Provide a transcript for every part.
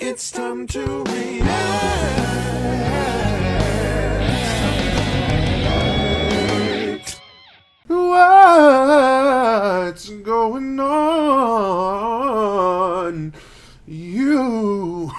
It's time to react. What's going on? YouTube.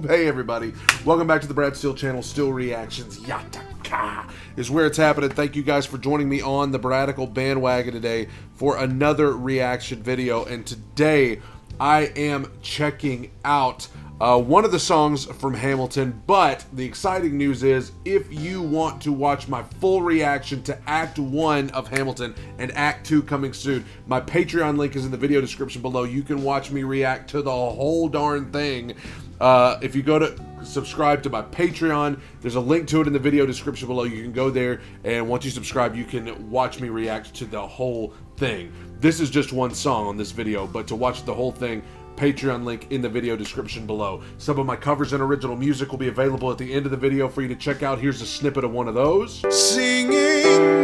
Hey everybody, welcome back to the Brad Steele channel. Steele Reactions Yataka is where it's happening. Thank you guys for joining me on the Bradical bandwagon today for another reaction video. And today I am checking out one of the songs from Hamilton, but the exciting news is if you want to watch my full reaction to Act 1 of Hamilton and Act 2 coming soon, my Patreon link is in the video description below. You can watch me react to the whole darn thing. If you go to subscribe to my Patreon, there's a link to it in the video description below. You can go there, and once you subscribe, you can watch me react to the whole thing. This is just one song on this video, but to watch the whole thing, Patreon link in the video description below. Some of my covers and original music will be available at the end of the video for you to check out. Here's a snippet of one of those. Singing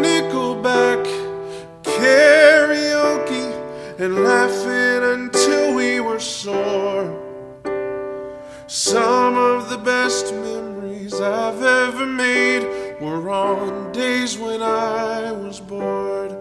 Nickelback, karaoke, and laughing until we were sore. Some of the best memories I've ever made were on days when I was bored.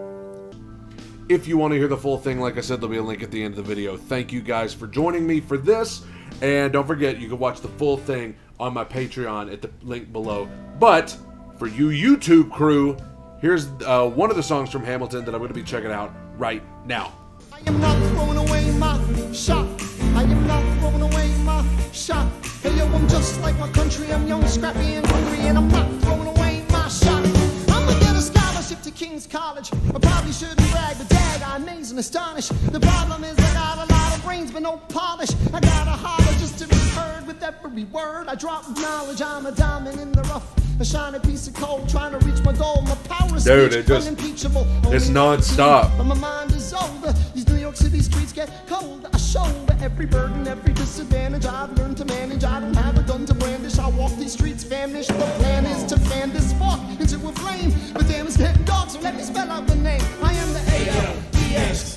If you want to hear the full thing, like I said, there'll be a link at the end of the video. Thank you guys for joining me for this. And don't forget, you can watch the full thing on my Patreon at the link below. But for you YouTube crew, here's one of the songs from Hamilton that I'm going to be checking out right now. I am not throwing away my shot. I am not throwing away my shot. Hey yo, I'm just like my country. I'm young, scrappy, and hungry, and I'm not throwing away my shot. I'm gonna get a scholarship to King's College. I probably shouldn't brag, but dad, I amaze and astonish. The problem is I got a lot of brains, but no polish. I gotta holler just to be heard with every word. I drop knowledge. I'm a diamond in the rough, a shiny piece of coal, trying to reach my goal. My power is unimpeachable. It's non-stop. But my mind is older. These New York City streets get cold. I shoulder every burden, every disadvantage I've learned to manage. I don't have a gun to brandish. I walk these streets famished. The plan is to fan this spark into a flame. But damn, it's getting dark, so let me spell out the name. I am the A-L-E-S-A-N-D-E-R.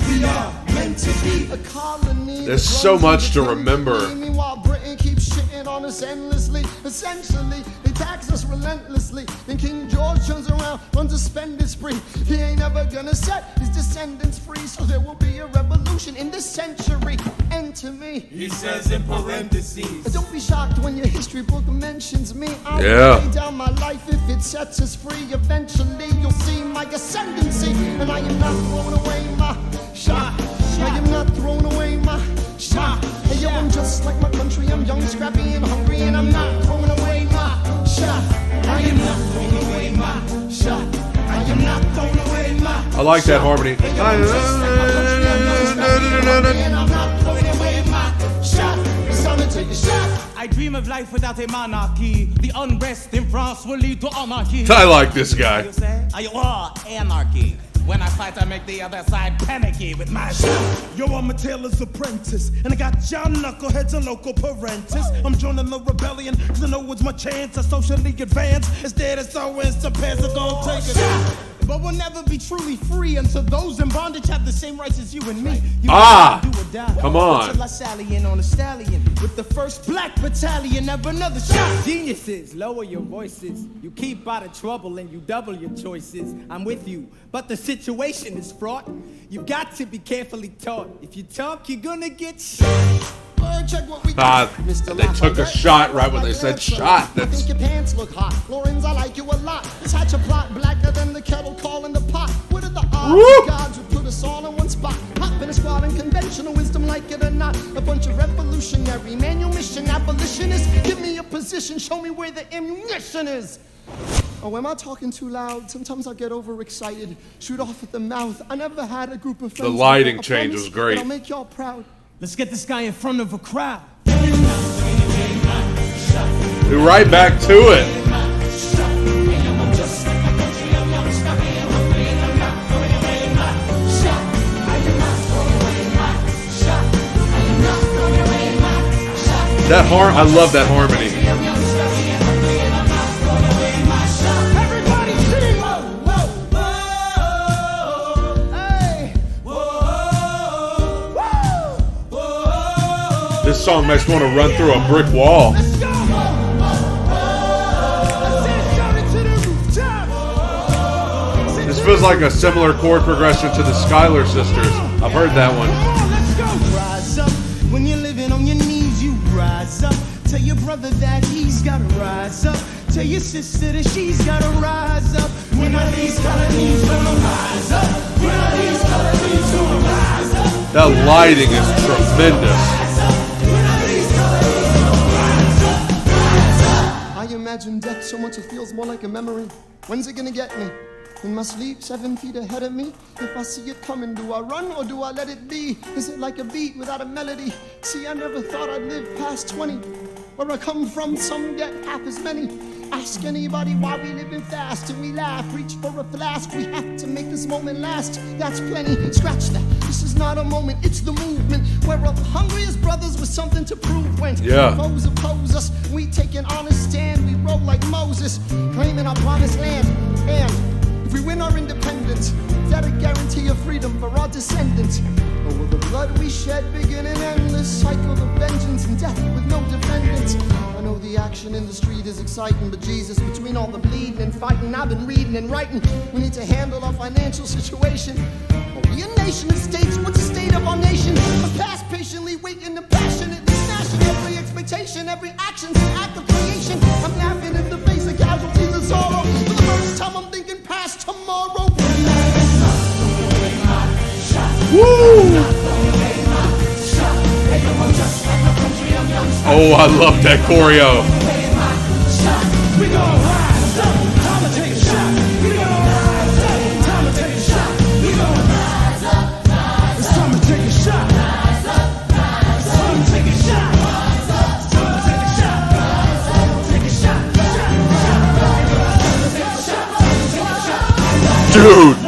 We are meant to be a colony. There's so much to remember. While Britain keeps shitting on us endlessly, essentially they tax us relentlessly. Then King George turns around, runs a spending spree. He ain't ever gonna set his descendants free, so there will be a revolution in this century. And to me, he says in parentheses, don't be shocked when your history book mentions me. I'll lay down my life if it sets us free. Eventually you'll see my ascendancy, and I am not throwing away my shot. I am not throwing away my shot. Hey yo, I'm just like my country. I'm young, scrappy, and hungry, and I'm not throwing away my shot. I am not throwing away my shot. I am not throwing away my shot. I like that harmony. Hey, yo, I'm just like my country. I'm young, scrappy, and hungry, and I'm not throwing away my shot. It's time to take a shot. I dream of life without a monarchy. The unrest in France will lead to anarchy. I like this guy. You say? Anarchy. When I fight, I make the other side panicky with my shot. Yo, I'm a tailor's apprentice, and I got y'all knuckleheads and local parentis. I'm joining the rebellion, cause I know it's my chance to socially advance. Instead, it's always the pants are gonna take it. But we'll never be truly free until those in bondage have the same rights as you and me. You do or die. Come on. Until I sally in on a stallion with the first black battalion of another shot. Geniuses, lower your voices. You keep out of trouble and you double your choices. I'm with you, but the situation is fraught. You've got to be carefully taught. If you talk, you're gonna get shot. Check what we They took a shot right when they said shot. I think your pants look hot. Lorenz, I like you a lot. This hatch a plot blacker than the kettle calling the pot. What are the odds gods would put us all in one spot? Hop in a squad and conventional wisdom, like it or not. A bunch of revolutionary manumission abolitionists. Give me a position, show me where the ammunition is. Oh, am I talking too loud? Sometimes I get overexcited. Shoot off at the mouth. I never had a group of friends. The lighting change was great. I'll make y'all proud. Let's get this guy in front of a crowd. We're right back to it. That I love that harmony. Everybody sing! This song makes me want to run through a brick wall. Let's go. I said, shout it to the rooftop. This feels like a similar chord progression to the Schuyler Sisters. I've heard that one. Come on, let's go. Rise up when you're living on your knees. You rise up. Tell your brother that he's gotta rise up. Tell your sister that she's gotta rise up. When all these colonies gonna rise up. When all these colonies gonna rise up. That lighting is tremendous. I imagine death so much it feels more like a memory. When's it gonna get me? In my sleep, 7 feet ahead of me. If I see it coming, do I run or do I let it be? Is it like a beat without a melody? See, I never thought I'd live past 20. Where I come from, some get half as many. Ask anybody why we living fast and we laugh. Reach for a flask, we have to make this moment last. That's plenty, scratch that. This is not a moment, it's the movement. We're up hungry as brothers with something to prove. When foes oppose us, we take an honest stand. We roll like Moses, claiming our promised land. And if we win our independence, is that a guarantee of freedom for our descendants? Or will the blood we shed begin an endless cycle of vengeance and death with no defendants? I know the action in the street is exciting, but Jesus, between all the bleeding and fighting, I've been reading and writing. We need to handle our financial situation. Are we a nation of states? What's the state of our nation? A past patiently waiting and passionately smashing every expectation, every action's an act of creation. I'm laughing at the face of casualties and sorrow. For the first time I'm thinking past tomorrow. Woo! Oh, I love that choreo. We gon' rise up. Time to take a shot. We gon' rise up. Time to take a shot. We gon' rise up. It's time to take a shot. Rise up. It's time to take a shot. Rise up. It's time to take a shot. Rise up. Take a shot. Dude,